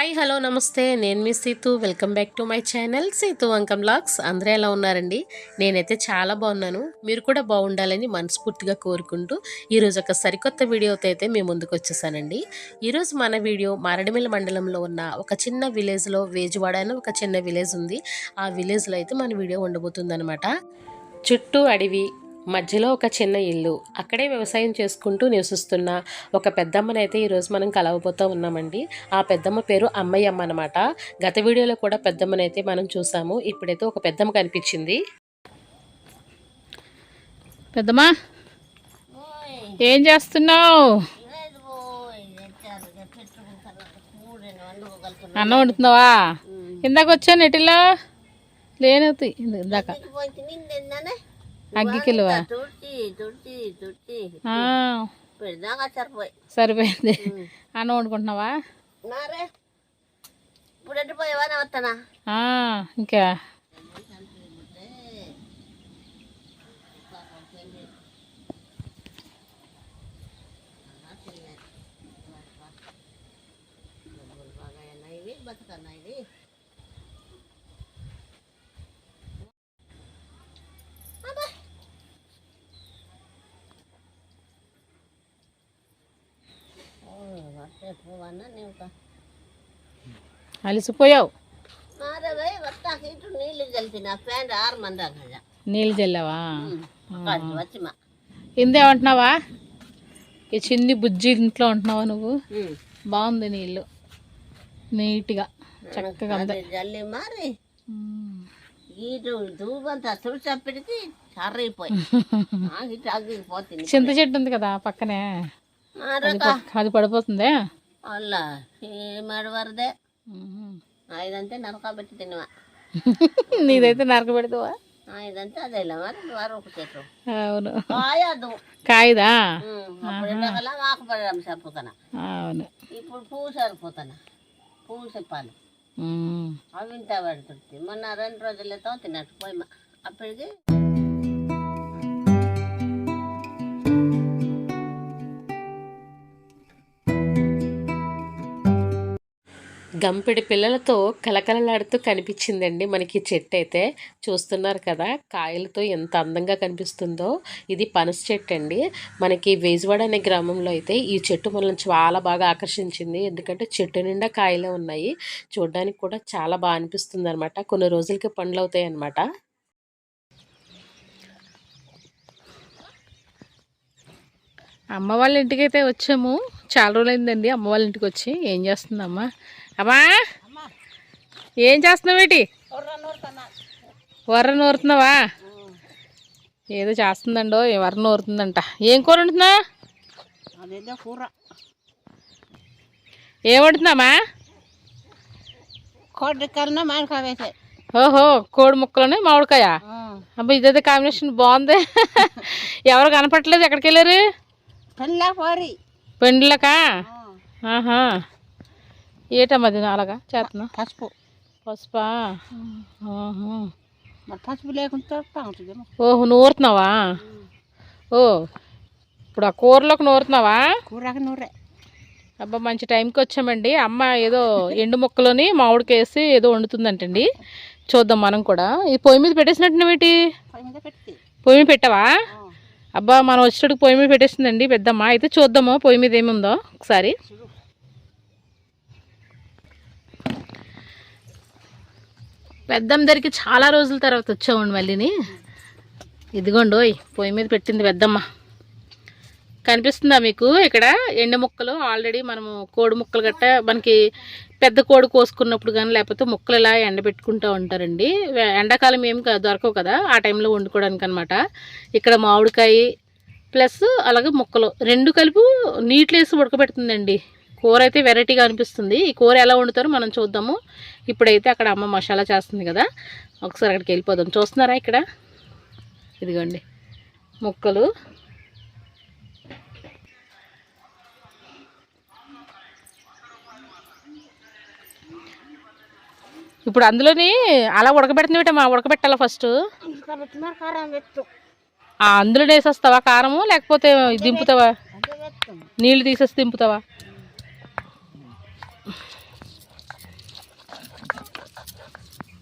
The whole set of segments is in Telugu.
హాయ్ హలో నమస్తే, నేను మీ Seethu. Welcome back to my channel Seethu Vankam vlogs. అందరూ ఎలా ఉన్నారండి? నేనైతే చాలా బాగున్నాను. మీరు కూడా బాగుండాలని మనస్ఫూర్తిగా కోరుకుంటూ ఈరోజు ఒక సరికొత్త వీడియోతో అయితే మేము ముందుకు వచ్చేసానండి. ఈరోజు మన వీడియో మారేడుమిల్లి మండలంలో ఉన్న ఒక చిన్న విలేజ్లో, వేజువాడ అని ఒక చిన్న విలేజ్ ఉంది. ఆ విలేజ్లో అయితే మన వీడియో ఉండబోతుందన్నమాట. చుట్టూ అడవి, మధ్యలో ఒక చిన్న ఇల్లు, అక్కడే వ్యవసాయం చేసుకుంటూ నివసిస్తున్న ఒక పెద్దమ్మనైతే ఈరోజు మనం కలవబోతూ ఉన్నామండి. ఆ పెద్దమ్మ పేరు అమ్మయ్యమ్మ అనమాట. గత వీడియోలో కూడా పెద్దమ్మనైతే మనం చూసాము. ఇప్పుడైతే ఒక పెద్దమ్మ కనిపించింది. పెద్దమ్మా, ఏం చేస్తున్నావు? అన్నం వండుతున్నావా? ఇందాక వచ్చాను ఎటిలో లేనవుతాయి. ఇందాక అగ్గికిలువా సరిపోయింది. అన్నం వండుకుంటున్నావా? ఇంకా అలిసిపోయావు. నీళ్ళు చల్లావా? ఇందేమంటున్నావా? ఈ చిన్ని బుజ్జి ఇంట్లో ఉంటున్నావా నువ్వు? బాగుంది నీళ్ళు, నీట్గా చక్కగా చింత చెట్టు ఉంది కదా పక్కనే, అది పడిపోతుందే. నీదైతే నరక పెడతావా? అవును, కాయదా? అవును, ఇప్పుడు పువ్వు సరిపోతాను. పువ్వు చెప్పాలి అవి ఇంత పడుతుంది. మొన్న 2 రోజులతో తిన్నట్టు పోయి అప్పటికి గంపెడి పిల్లలతో కలకలలాడుతూ కనిపించిందండి మనకి చెట్టు అయితే. చూస్తున్నారు కదా, కాయలతో ఎంత అందంగా కనిపిస్తుందో. ఇది పనస చెట్టు అండి. మనకి వేజువాడ అనే గ్రామంలో అయితే ఈ చెట్టు మనల్ని చాలా బాగా ఆకర్షించింది. ఎందుకంటే చెట్టు నిండా కాయలే ఉన్నాయి. చూడడానికి కూడా చాలా బాగా అనిపిస్తుంది అనమాట. కొన్ని రోజులకి పండ్లు అవుతాయి అన్నమాట. అమ్మ వాళ్ళ ఇంటికి అయితే వచ్చాము. చాలా రోజులైందండి అమ్మ వాళ్ళ ఇంటికి వచ్చి. ఏం చేస్తుందమ్మా? అమ్మా, ఏం చేస్తున్నావు? ఏంటి వర్ర నూరుతున్నావా? ఏదో చేస్తుందండో, వర్ర నూరుతుందంట. ఏం కూర వండుతున్నా? ఏం వండుతున్నామా? ఓహో, కోడి ముక్కలని మామిడికాయ. అబ్బా, ఇదైతే కాంబినేషన్ బాగుంది. ఎవరు కనపట్లేదు, ఎక్కడికి వెళ్ళారు? పెండ్లకా? ఆహా, ఏటమ్మా అది అలాగా చేస్తున్నా? పసుపా? పసుపు లేకుండా ఓహో, నూరుతున్నావా? ఓ, ఇప్పుడు ఆ కూరలోకి నూరుతున్నావా? కూరకు నూరే. అబ్బా, మంచి టైంకి వచ్చామండి. అమ్మ ఏదో ఎండు ముక్కలోని మామిడికాయ వేసి ఏదో వండుతుందంటండి. చూద్దాం మనం కూడా. ఈ పొయ్యి మీద పెట్టేసినట్టునేటి? పొయ్యి మీద పెట్టావా? అబ్బా, మనం వచ్చేటప్పుడు పొయ్యి మీద పెట్టేసిందండి పెద్దమ్మ. అయితే చూద్దాము పొయ్యి మీద ఏముందో ఒకసారి. పెద్దమ్మ దగ్గరికి చాలా రోజుల తర్వాత వచ్చామండి మళ్ళీని. ఇదిగోండోయ్, పొయ్యి మీద పెట్టింది పెద్దమ్మ. కనిపిస్తుందా మీకు? ఇక్కడ ఎండు ముక్కలు ఆల్రెడీ మనము కోడి ముక్కలు గట్ట మనకి పెద్ద కోడి కోసుకున్నప్పుడు కానీ లేకపోతే ముక్కలు ఇలా ఎండబెట్టుకుంటూ ఉంటారండి. ఎండాకాలం ఏం దొరకవు కదా, ఆ టైంలో వండుకోవడానికి అనమాట. ఇక్కడ మామిడికాయ ప్లస్ అలాగే ముక్కలు 2 కలిపి నీటిలో వేసి ఉడకబెడుతుందండి. కూర అయితే వెరైటీగా అనిపిస్తుంది. ఈ కూర ఎలా వండుతారో మనం చూద్దాము. ఇప్పుడైతే అక్కడ అమ్మ మసాలా చేస్తుంది కదా, ఒకసారి అక్కడికి వెళ్ళిపోదాం. చూస్తున్నారా ఇక్కడ? ఇదిగోండి ముక్కలు. ఇప్పుడు అందులోని అలా ఉడకబెడుతున్నావిటమ్మా? ఉడకబెట్టాలా ఫస్ట్? అందులో వేసేస్తావా కారము, లేకపోతే దింపుతావా? నీళ్ళు తీసేసి దింపుతావా?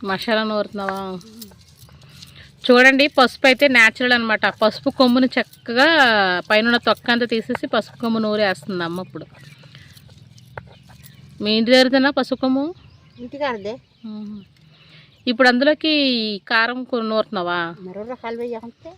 మసాలా నూరుతున్నావా? చూడండి, పసుపు అయితే న్యాచురల్ అనమాట. పసుపు కొమ్ముని చక్కగా పైన తొక్క అంతా తీసేసి పసుపు కొమ్ము నూరేస్తుంది అమ్మ. ఇప్పుడు మీ ఇంటి దగ్గరదేనా పసుపు కొమ్ము? ఇంటికాడదే. ఇప్పుడు అందులోకి కారం నూరుతున్నావా? మరో రకాలు వేయకుంటే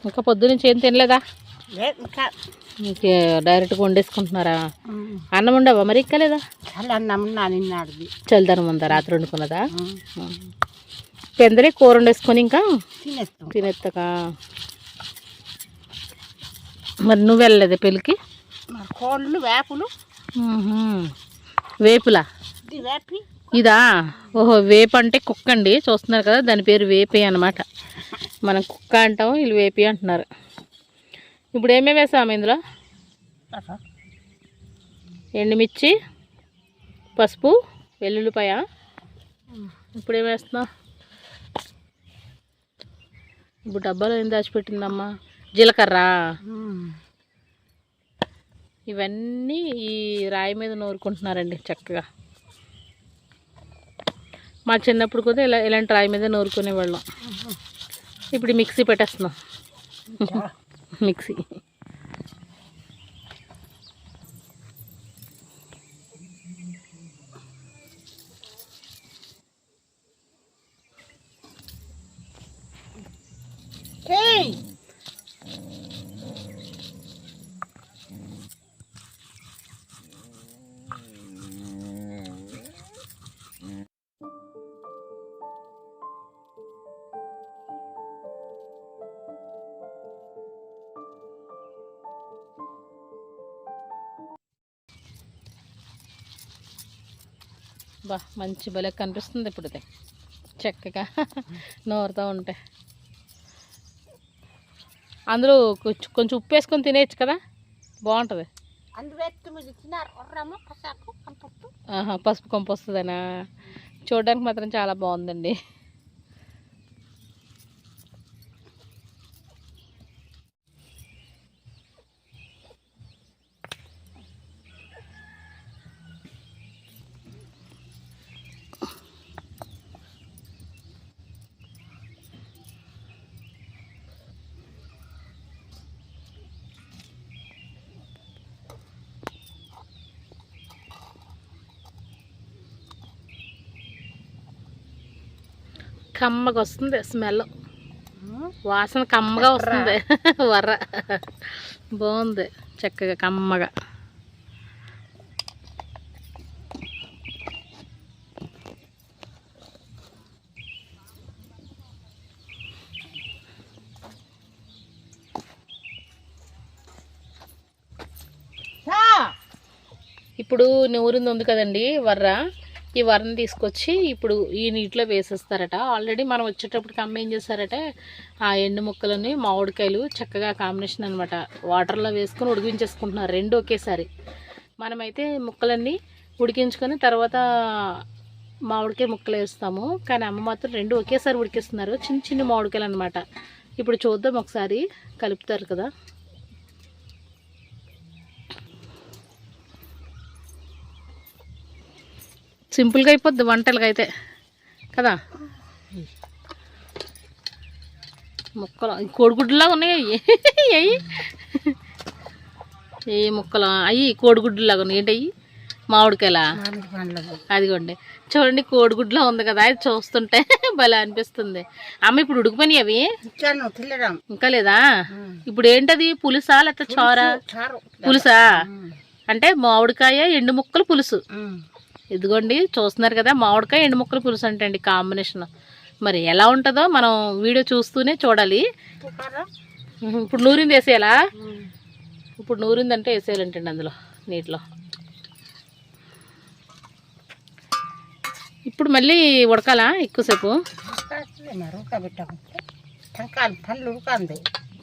ఇంకా పొద్దునుంచి ఏం తినలేదా? ఇంకా ఇంకే డైరెక్ట్గా వండేసుకుంటున్నారా? అన్నం ఉండవా మరి? ఇంకా లేదా? చాలా అన్నం నానిన్నాడు. చలిదనం ఉందా? రాత్రి వండుకున్నదా? పెందలే కూర వండేసుకొని ఇంకా తినేస్తాం. తినేస్తాకా? మరి నువ్వు వెళ్ళలేదా పెళ్ళికి? కోళ్ళు వేపులు. వేపులా? వేపి ఇదా? ఓహో, వేపు అంటే కుక్క అండి. చూస్తున్నారు కదా, దాని పేరు వేపే అనమాట. మనం కుక్క అంటాం, వీళ్ళు వేపి అంటున్నారు. ఇప్పుడు ఏమేమి వేసాము ఇందులో? ఎండుమిర్చి, పసుపు, వెల్లుల్లిపాయ. ఇప్పుడు ఏం వేస్తున్నావు? ఇప్పుడు డబ్బాలో ఏం దాచిపెట్టిందమ్మా? జీలకర్ర. ఇవన్నీ ఈ రాయి మీద నూరుకుంటున్నారండి చక్కగా. మా చిన్నప్పుడు కూడా ఇలాంటి రాయి మీద నూరుకునేవాళ్ళం. ఇప్పుడు మిక్సీ పెట్టేస్తున్నాం. మిక్సీ. బా, మంచి భలే కనిపిస్తుంది ఇప్పుడు ఇది చక్కగా నూరుతూ ఉంటే. అందులో కొంచెం ఉప్పు వేసుకొని తినేయచ్చు కదా, బాగుంటుంది. పసుపు కొంపు వస్తుందనా? చూడడానికి మాత్రం చాలా బాగుందండి. కమ్మగా వస్తుంది స్మెల్, వాసన కమ్మగా వస్తుంది. వర్ర బాగుంది చక్కగా కమ్మగా. ఇప్పుడు నూరింది ఉంది కదండి వర్ర, ఈ వరని తీసుకొచ్చి ఇప్పుడు ఈ నీటిలో వేసేస్తారట. ఆల్రెడీ మనం వచ్చేటప్పటికి అమ్మ ఏం చేస్తారట, ఆ ఎండు ముక్కలని మామిడికాయలు చక్కగా కాంబినేషన్ అనమాట వాటర్లో వేసుకొని ఉడికించేసుకుంటున్నారు రెండు ఒకేసారి. మనమైతే ముక్కలన్నీ ఉడికించుకొని తర్వాత మామిడికాయ ముక్కలు వేస్తాము, కానీ అమ్మ మాత్రం రెండు ఒకేసారి ఉడికిస్తున్నారు, చిన్న చిన్న మామిడికాయలు అనమాట. ఇప్పుడు చూద్దాం ఒకసారి, కలుపుతారు కదా. సింపుల్గా అయిపోద్ది వంటలకి అయితే కదా. ముక్కలు కోడిగుడ్డులా ఉన్నాయి అయ్యి ఏ ముక్కలు అయ్యి కోడిగుడ్డులాగా ఉన్నాయి. ఏంటి అయ్యి? మామిడికాయలా? అదిగోండి చూడండి, కోడిగుడ్లా ఉంది కదా, అది చూస్తుంటే భలే అనిపిస్తుంది. అమ్మ ఇప్పుడు ఉడికిపోయినాయి అవి? ఇంకా లేదా? ఇప్పుడు ఏంటది, పులుసా లేకపోతే చారా? పులుసా అంటే మామిడికాయ ఎండు ముక్కలు పులుసు. ఇదిగోండి చూస్తున్నారు కదా, మామిడికాయ ఎండు ముక్కలు పులుసు అంటే అండి కాంబినేషన్. మరి ఎలా ఉంటుందో మనం వీడియో చూస్తూనే చూడాలి. ఇప్పుడు నూరింది వేసేయాలా? ఇప్పుడు నూరిందంటే వేసేయాలంటండి అందులో నీటిలో. ఇప్పుడు మళ్ళీ ఉడకాలా ఎక్కువసేపు?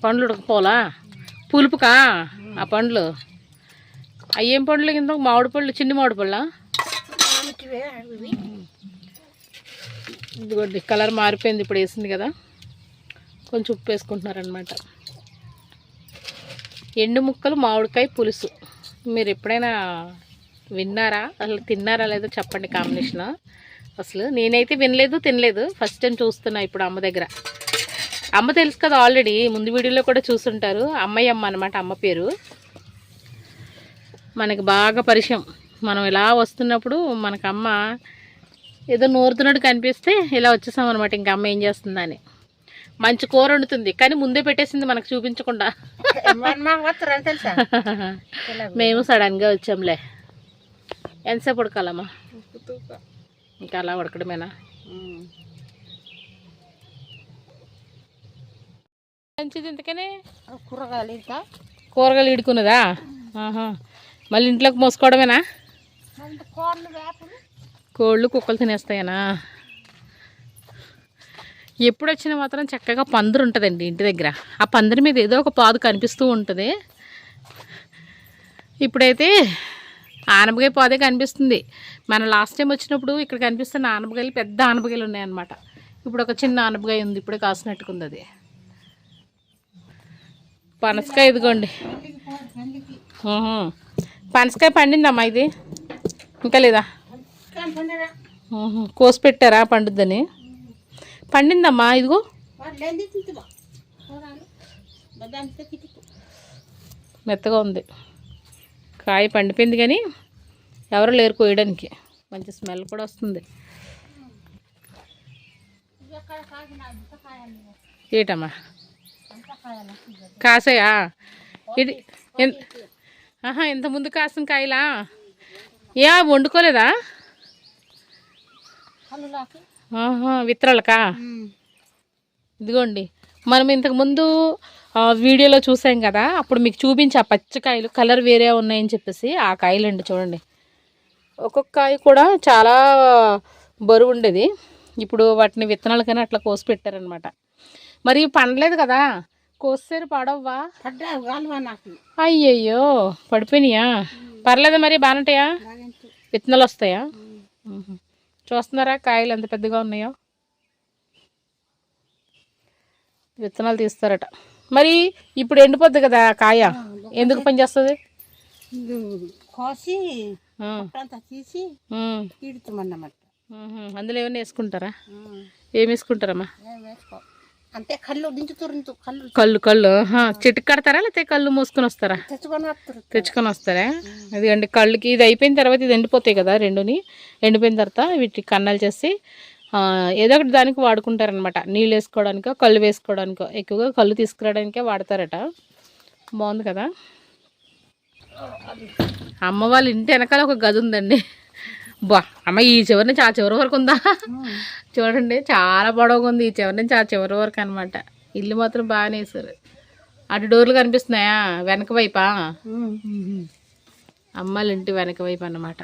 పండ్లు ఉడకపోలా? పులుపుకా ఆ పండ్లు అయ్యేం పండ్లు కింద మామిడి పళ్ళు చిన్ని మామిడి పళ్ళ ఇదిగోండి కలర్ మారిపోయింది ఇప్పుడు వేసింది కదా కొంచెం ఉప్పు వేసుకుంటున్నారనమాట ఎండు ముక్కలు మామిడికాయ పులుసు మీరు ఎప్పుడైనా విన్నారా అసలు తిన్నారా లేదో చెప్పండి కాంబినేషన్ అసలు నేనైతే వినలేదు తినలేదు ఫస్ట్ టైం చూస్తున్నా ఇప్పుడు అమ్మ దగ్గర అమ్మ తెలుసు కదా ఆల్రెడీ ముందు వీడియోలో కూడా చూస్తుంటారు అమ్మ అనమాట అమ్మ పేరు మనకి బాగా పరిచయం మనం ఇలా వస్తున్నప్పుడు మనకు అమ్మ ఏదో నూరుతున్నట్టు కనిపిస్తే ఇలా వచ్చేసాం అనమాట ఇంకా అమ్మ ఏం చేస్తుందని మంచి కూర వండుతుంది కానీ ముందే పెట్టేసింది మనకు చూపించకుండా మేము సడన్గా వచ్చాంలే ఎంతసేపు ఉడకాలమ్మా ఇంకా అలా ఉడకడమేనా మంచిది ఇంతకనే కూరగాయలు ఇడుకున్నదా మళ్ళీ ఇంట్లోకి మోసుకోవడమేనా కోళ్ళు కుక్కలు తినేస్తాయనా ఎప్పుడు వచ్చినా మాత్రం చక్కగా పందిరి ఉంటుందండి ఇంటి దగ్గర ఆ పందిరి మీద ఏదో ఒక పాదు కనిపిస్తూ ఉంటుంది ఇప్పుడైతే ఆనపకాయ పాదే కనిపిస్తుంది మన లాస్ట్ టైం వచ్చినప్పుడు ఇక్కడ కనిపిస్తున్న ఆనపకాయలు పెద్ద ఆనపకాయలు ఉన్నాయన్నమాట ఇప్పుడు ఒక చిన్న ఆనపకాయ ఉంది ఇప్పుడే కాసినట్టుకుంది అది పనసకాయ ఇదిగోండి పనసకాయ పండిందమ్మా ఇది ఇంకా లేదా కోసి పెట్టారా పండుద్దని పండిందమ్మా ఇదిగో మెత్తగా ఉంది కాయ పండిపోయింది కానీ ఎవరు లేరు కోయడానికి మంచి స్మెల్ కూడా వస్తుంది ఏటమ్మా కాసాయా ఇది ఇంత ముందు కాసిన కాయలా వండుకోలేదా విత్తనాలకా ఇదిగోండి మనం ఇంతకుముందు వీడియోలో చూసాం కదా అప్పుడు మీకు చూపించా పచ్చకాయలు కలర్ వేరే ఉన్నాయని చెప్పేసి ఆ కాయలు అండి చూడండి ఒక్కొక్క కాయ కూడా చాలా బరువు ఉండేది ఇప్పుడు వాటిని విత్తనాలకైనా అట్లా కోసి పెట్టారనమాట మరి పండలేదు కదా కోసేరు పడవ్వా అయ్యయ్యో పడిపోయినాయా పర్లేదా మరి బాగుంటాయా విత్తనాలు వస్తాయా చూస్తున్నారా కాయలు ఎంత పెద్దగా ఉన్నాయో విత్తనాలు తీస్తారట మరి ఇప్పుడు ఎండిపోద్ది కదా కాయ ఎందుకు పని చేస్తుంది కోసి తీసి అందులో ఏమైనా వేసుకుంటారా ఏం వేసుకుంటారమ్మా అంటే కళ్ళు దించుతారు కళ్ళు చెట్టుకు కడతారా లేకపోతే కళ్ళు మూసుకొని వస్తారా తెచ్చుకొని వస్తారా అదిగండి కళ్ళుకి ఇది అయిపోయిన తర్వాత ఇది ఎండిపోతాయి కదా రెండుని ఎండిపోయిన తర్వాత వీటికి కన్నాలు చేసి ఏదో ఒకటి దానికి వాడుకుంటారనమాట నీళ్ళు వేసుకోవడానికో కళ్ళు వేసుకోవడానికో ఎక్కువగా కళ్ళు తీసుకురావడానికే వాడతారట బాగుంది కదా అమ్మ వాళ్ళ ఇంటి వెనకాల ఒక గది ఉందండి బా అమ్మ ఈ చివరి నుంచి ఆ చివరి వరకు ఉందా చూడండి చాలా పొడవుగా ఉంది ఈ చివరి నుంచి ఆ చివరి వరకు అనమాట ఇల్లు మాత్రం బాగానే వేసారు అటు డోర్లు కనిపిస్తున్నాయా వెనక వైపా అమ్మాళ్ళ ఇంటి వెనక వైపు అన్నమాట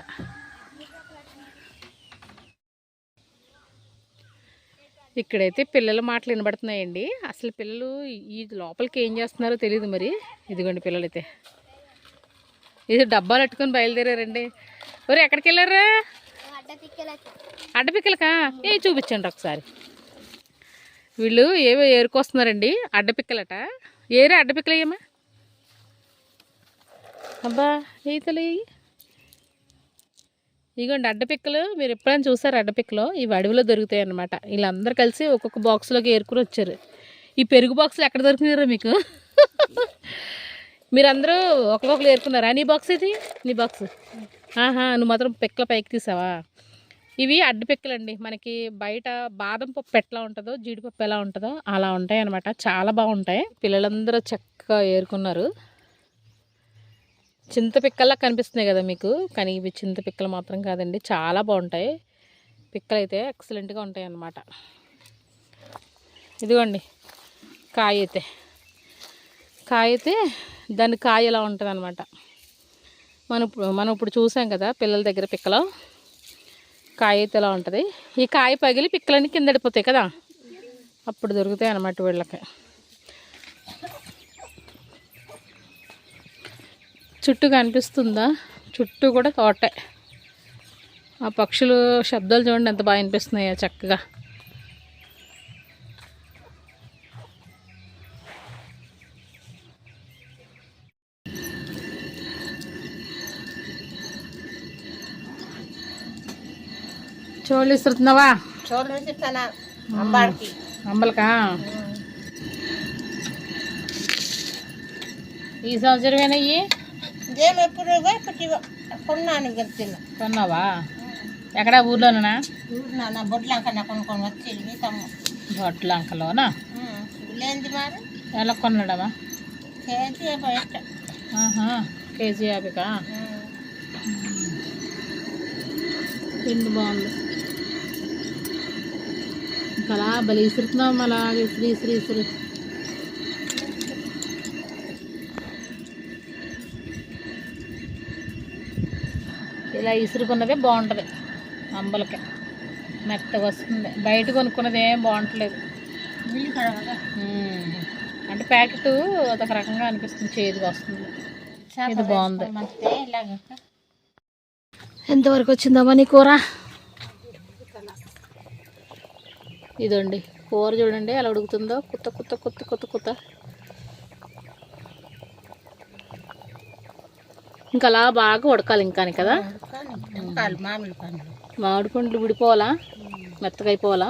ఇక్కడైతే పిల్లల మాటలు వినబడుతున్నాయండి అసలు పిల్లలు ఈ లోపలికి ఏం చేస్తున్నారో తెలియదు మరి ఇదిగోండి పిల్లలైతే ఇది డబ్బాలు అట్టుకొని బయలుదేరారండి ఒరే ఎక్కడికి వెళ్ళారా అడ్డపిక్కలకా చూపించండి ఒకసారి వీళ్ళు ఏవో ఏరుకొస్తున్నారండి అడ్డపిక్కలట ఏరే అడ్డపిక్కలు అయ్యమ్మా అబ్బా ఈతలు ఇగోండి అడ్డపిక్కలు మీరు ఎప్పుడైనా చూసారు అడ్డపిక్కలు ఇవి అడవిలో దొరుకుతాయి అన్నమాట వీళ్ళందరూ కలిసి ఒక్కొక్క బాక్స్లోకి ఏరుకుని వచ్చారు ఈ పెరుగు బాక్సులు ఎక్కడ దొరికినారా మీకు మీరందరూ ఒక్కొక్కరు ఏరుకున్నారా నీ బాక్స్ ఇది నీ బాక్స్ నువ్వు మాత్రం పిక్కల పైకి తీసావా ఇవి అడ్డపిక్కలండి మనకి బయట బాదం పప్పు ఎట్లా ఉంటుందో జీడిపప్పు ఎలా ఉంటుందో అలా ఉంటాయి అన్నమాట చాలా బాగుంటాయి పిల్లలందరూ చక్కగా ఏరుకున్నారు చింతపిక్కల్లా కనిపిస్తున్నాయి కదా మీకు కానీ ఇవి చింతపిక్కలు మాత్రం కాదండి చాలా బాగుంటాయి పిక్కలు అయితే ఎక్సలెంట్గా ఉంటాయి అన్నమాట ఇదిగోండి కాయ అయితే దాని కాయ ఎలా ఉంటుంది అనమాట మనం ఇప్పుడు చూసాం కదా పిల్లల దగ్గర పిక్కలో కాయ అయితే ఎలా ఉంటుంది ఈ కాయ పగిలి పిక్కలన్నీ కింద పడిపోతాయి కదా అప్పుడు దొరుకుతాయి అన్నమాట వీళ్ళకి చుట్టూ కనిపిస్తుందా? చుట్టూ కూడా తోటే. ఆ పక్షులు శబ్దాలు చూడండి ఎంత బాగా అనిపిస్తున్నాయో చక్కగా. చోళ్ళు ఇస్తున్నావా? అంబలకా? ఈ సంవత్సరమేనా ఇవి? కొన్నాను కొన్నావా? ఎక్కడ ఊర్లోనా? బొడ్లంకన్నా కొనుక్కొని వచ్చి బొట్లంకలోనా? లేనిది మరి ఎలా కొన్నాడమ్మా? కేజీ 50. కేజీ 50కా? పిండి బాగుంది. ఇంకా అలా బలి ఇసురుతున్నాం, అలా ఇసురు ఇసురు ఇసురు. ఇలా ఇసురుకున్నదే బాగుంటుంది అంబలకి, మెత్తగా వస్తుంది. బయట కొనుక్కున్నది ఏం బాగుంటలేదు. అంటే ప్యాకెట్ అదొక రకంగా అనిపిస్తుంది, చేదుగా వస్తుంది. ఇది బాగుంది. ఎంతవరకు వచ్చిందమ్మా నీ కూర? ఇదండి కూర చూడండి ఎలా ఉడుకుతుందో, కుత్త కుత్త కుత్త కుత్త కుత్త. ఇంకా అలా బాగా ఉడకాలి ఇంకాని కదా. మామిడి పండ్లు విడిపోవాలా, మెత్తగా అయిపోవాలా?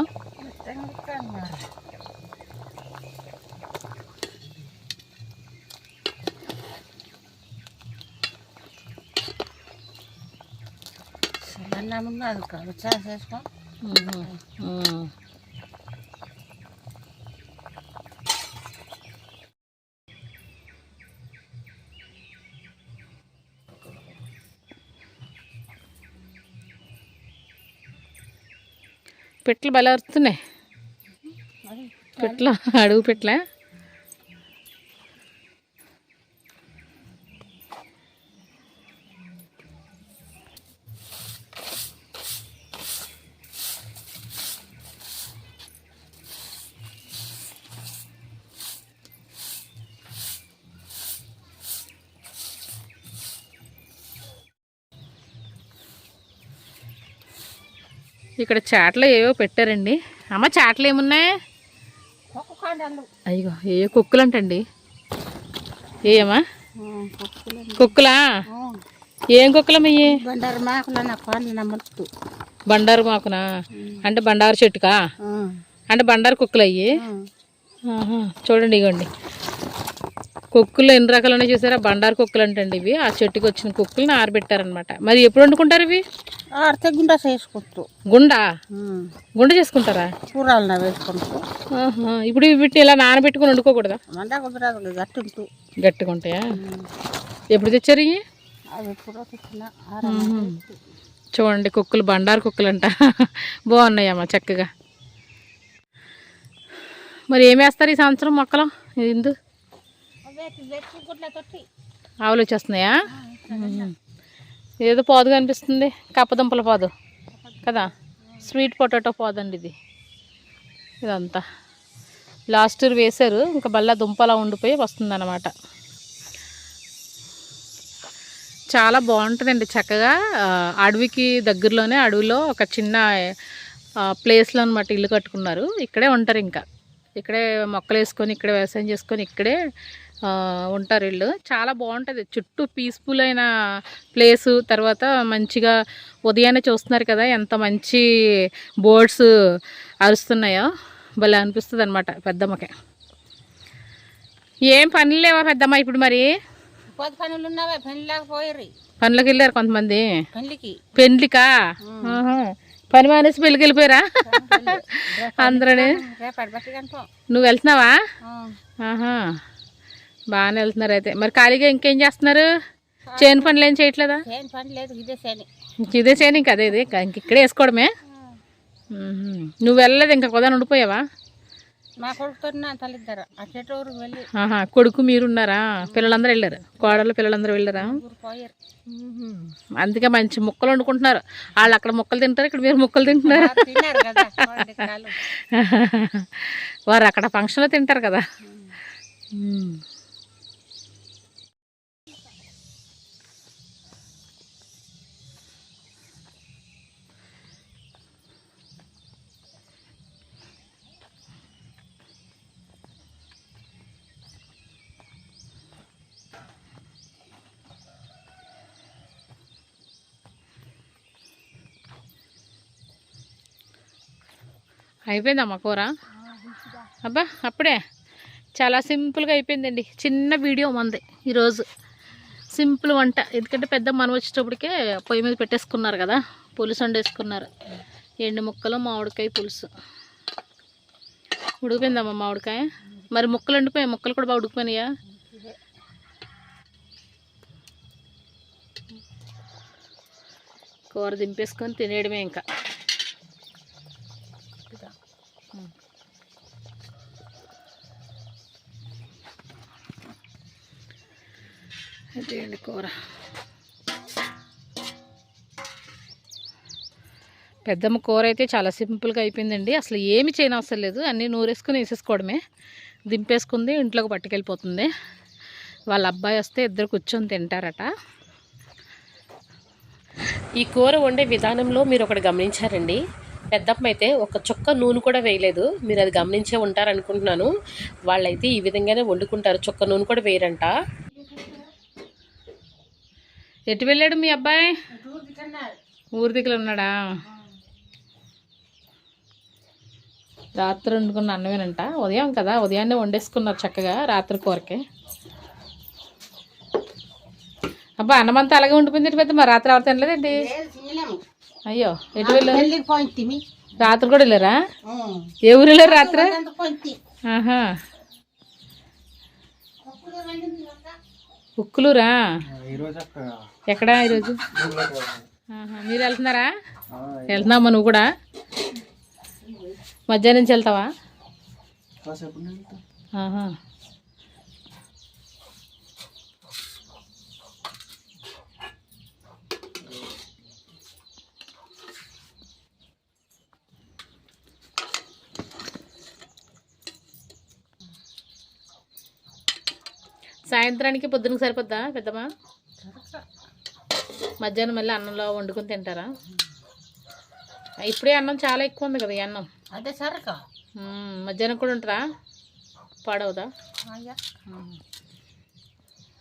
పెట్లు బల వస్తున్నాయి. పెట్ల అడుగు పెట్ల. ఇక్కడ చాట్లు ఏవో పెట్టారండి. అమ్మ చాట్లు ఏమున్నాయి? అయ్యో ఏ కుక్కలు అంటండి. ఏమా కుక్కలా? ఏం కుక్కలమ్మయ్యి? బండారు మాకునా? అంటే బండారు చెట్టుకా? అంటే బండారు కుక్కలు అయ్యి. చూడండి ఇగోండి కుక్కలు ఎన్ని రకాలు ఉన్నాయి చూసారా? బండారు కుక్కలు అంటండి ఇవి. ఆ చెట్టుకి వచ్చిన కుక్కల్ని ఆరబెట్టారనమాట. మరి ఎప్పుడు వండుకుంటారు ఇవి? గుండా చేసుకుంటూ. గుండా గుండ చేసుకుంటారా? కూరలు వేసుకుంటూ. ఇప్పుడు వీటిని ఇలా నానబెట్టుకుని వండుకోకూడదా? గట్టిగా ఉంటాయా? ఎప్పుడు తెచ్చారు ఇవి? చూడండి కుక్కలు బండారు కుక్కలు అంట. బాగున్నాయమ్మా చక్కగా. మరి ఏం వేస్తారు ఈ సంవత్సరం మొక్కలు? ఇందు ఆవులు వచ్చేస్తున్నాయా? ఏదో పాదు కనిపిస్తుంది, కప్పదుంపల పాదు కదా. స్వీట్ పొటాటో పాదు అండి ఇది. ఇదంతా లాస్ట్ ఇయర్ వేశారు, ఇంకా బల్ల దుంపలా ఉండిపోయి వస్తుంది అన్నమాట. చాలా బాగుంటుందండి చక్కగా. అడవికి దగ్గరలోనే, అడవిలో ఒక చిన్న ప్లేస్లో అనమాట ఇల్లు కట్టుకున్నారు. ఇక్కడే ఉంటారు, ఇంకా ఇక్కడే మొక్కలు వేసుకొని ఇక్కడే వ్యవసాయం చేసుకొని ఇక్కడే ఉంటారు ఇల్లు. చాలా బాగుంటుంది, చుట్టూ పీస్ఫుల్ అయిన ప్లేసు. తర్వాత మంచిగా ఉదయాన్నే చూస్తున్నారు కదా ఎంత మంచి బర్డ్స్ అరుస్తున్నాయో, భలే అనిపిస్తుంది అనమాట పెద్దమ్మకి. ఏం పనులు లేవా పెద్దమ్మ ఇప్పుడు? మరి పనులకు వెళ్ళారు కొంతమంది. పెళ్ళికా? పని మానేసి పెళ్ళికి వెళ్ళిపోయారా అందరూ? నువ్వు వెళ్తున్నావా? బాగానే వెళ్తున్నారు అయితే. మరి ఖాళీగా ఇంకేం చేస్తున్నారు? చేను పనులు ఏం చేయట్లేదా? ఇదే చేను ఇంకా అదే ఇది ఇక్కడే వేసుకోవడమే. నువ్వు వెళ్ళలేదు ఇంకా కుదా ఉండిపోయావా? కొడుకు మీరున్నారా? పిల్లలందరూ వెళ్ళారు? కోడళ్ళు పిల్లలందరూ వెళ్ళారా? అందుకే మంచి ముక్కలు వండుకుంటున్నారు. వాళ్ళు అక్కడ ముక్కలు తింటారు, ఇక్కడ మీరు ముక్కలు తింటున్నారు. వారు అక్కడ ఫంక్షన్లో తింటారు కదా. అయిపోయిందమ్మా కూర. అబ్బా అప్పుడే చాలా సింపుల్గా అయిపోయిందండి. చిన్న వీడియో మంది ఈరోజు, సింపుల్ వంట. ఎందుకంటే పెద్ద మనం వచ్చేటప్పటికే పొయ్యి మీద పెట్టేసుకున్నారు కదా, పులుసు వండేసుకున్నారు. ఎండు ముక్కలు, మామిడికాయ పులుసు. ఉడికిపోయిందమ్మా మామిడికాయ. మరి ముక్కలు వండిపోయాయి, ముక్కలు కూడా బాగా ఉడికిపోయినాయా? కూర దింపేసుకొని తినేయడమే ఇంకా. అదేండి కూర. పెద్దమ్మ కూర అయితే చాలా సింపుల్గా అయిపోయిందండి. అసలు ఏమి చేయనవసరం లేదు, అన్నీ నూరేసుకుని వేసేసుకోవడమే. దింపేసుకుంది, ఇంట్లోకి పట్టుకెళ్ళిపోతుంది. వాళ్ళ అబ్బాయి వస్తే ఇద్దరు కూర్చొని తింటారట. ఈ కూర వండే విధానంలో మీరు ఒకటి గమనించారండి, పెద్దమ్మ అయితే ఒక చుక్క నూనె కూడా వేయలేదు. మీరు అది గమనించే ఉంటారనుకుంటున్నాను. వాళ్ళైతే ఈ విధంగానే వండుకుంటారు, చుక్క నూనె కూడా వేయరంట. ఎటు వెళ్ళాడు మీ అబ్బాయి? ఊరి దగ్గర ఉన్నాడా? రాత్రి వండుకున్న అన్నమేనంట. ఉదయం కదా, ఉదయాన్నే వండేసుకున్నారు చక్కగా రాత్రి కూరకి. అబ్బా అన్నమంతా అలాగే ఉండిపోయింది పెద్ద. మరి రాత్రి ఎవరు తినలేదండి? అయ్యో ఎటు వెళ్ళారు? రాత్రి కూడా వెళ్ళారా? ఏ ఊరు వెళ్ళారు రాత్రి? ఆహా, ఉక్కులూరా? ఎక్కడా ఈరోజు? మీరు వెళ్తున్నారా? వెళ్తున్నామా నువ్వు కూడా? మధ్యాహ్నం నుంచి వెళ్తావా? ఆహా. సాయంత్రానికి పొద్దునకి సరిపోద్దా పెద్దమ్మా? మధ్యాహ్నం మళ్ళీ అన్నంలో వండుకొని తింటారా? ఇప్పుడే అన్నం చాలా ఎక్కువ ఉంది కదా ఈ అన్నం. అదే సరక మధ్యాహ్నం కూడా ఉంటారా? పాడవుదా?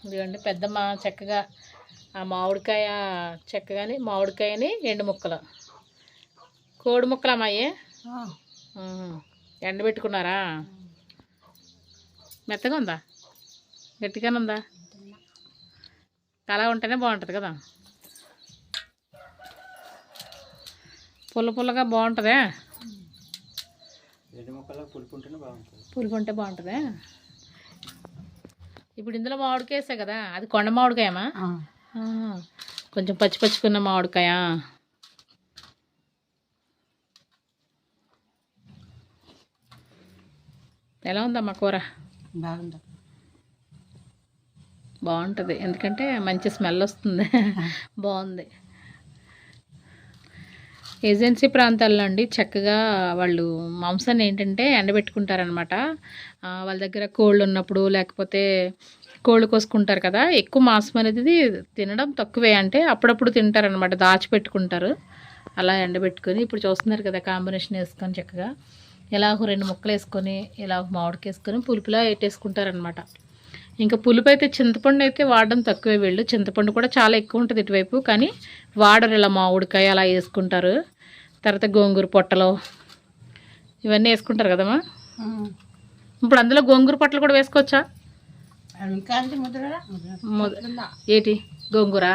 ఇదిగోండి పెద్దమ్మ చక్కగా ఆ మామిడికాయ, చక్కగాని మామిడికాయని ఎండు ముక్కలు, కోడి ముక్కలు అమ్మాయి ఎండబెట్టుకున్నారా? మెత్తగా ఉందా, గట్టిగానే ఉందా? అలా ఉంటేనే బాగుంటుంది కదా, పుల్ల పుల్లగా బాగుంటుందే. పులుపు ఉంటే బాగుంటుందే. ఇప్పుడు ఇందులో మామిడికాయ వేసా కదా, అది కొండ మామిడికాయమా? కొంచెం పచ్చి పచ్చికున్న మామిడికాయ. ఎలా ఉందమ్మా కూర? బాగుంది, బాగుంటుంది ఎందుకంటే మంచి స్మెల్ వస్తుంది. బాగుంది. ఏజెన్సీ ప్రాంతాల్లో అండి చక్కగా వాళ్ళు మాంసాన్ని ఏంటంటే ఎండబెట్టుకుంటారనమాట. వాళ్ళ దగ్గర కోళ్ళు ఉన్నప్పుడు, లేకపోతే కోళ్ళు కోసుకుంటారు కదా, ఎక్కువ మాంసం అనేది తినడం తక్కువే. అంటే అప్పుడప్పుడు తింటారనమాట, దాచిపెట్టుకుంటారు. అలా ఎండబెట్టుకొని ఇప్పుడు చూస్తున్నారు కదా, కాంబినేషన్ వేసుకొని చక్కగా ఇలా 2 ముక్కలు వేసుకొని, ఇలా మామిడికి వేసుకొని పులుపులా పెట్టేసుకుంటారనమాట. ఇంకా పులుపు అయితే చింతపండు అయితే వాడడం తక్కువే వీళ్ళు. చింతపండు కూడా చాలా ఎక్కువ ఉంటుంది ఇటువైపు, కానీ వాడరు. ఇలా మామిడికాయ అలా వేసుకుంటారు. తర్వాత గోంగూర పొట్టలు ఇవన్నీ వేసుకుంటారు కదమ్మా. ఇప్పుడు అందులో గోంగూర పొట్టలు కూడా వేసుకోవచ్చా? ఏటి గోంగూర?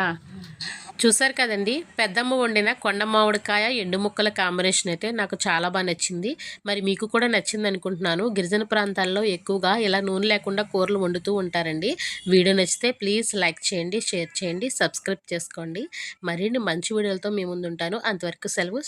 చూసారు కదండి, పెద్దమ్మ వండిన కొండ మామిడికాయ ఎండు ముక్కల కాంబినేషన్ అయితే నాకు చాలా బాగా నచ్చింది. మరి మీకు కూడా నచ్చింది అనుకుంటున్నాను. గిరిజన ప్రాంతాల్లో ఎక్కువగా ఇలా నూనె లేకుండా కూరలు వండుతూ ఉంటారండి. వీడియో నచ్చితే ప్లీజ్ లైక్ చేయండి, షేర్ చేయండి, సబ్స్క్రైబ్ చేసుకోండి. మరిన్ని మంచి వీడియోలతో మీ ముందు ఉంటాను. అంతవరకు సెలవు.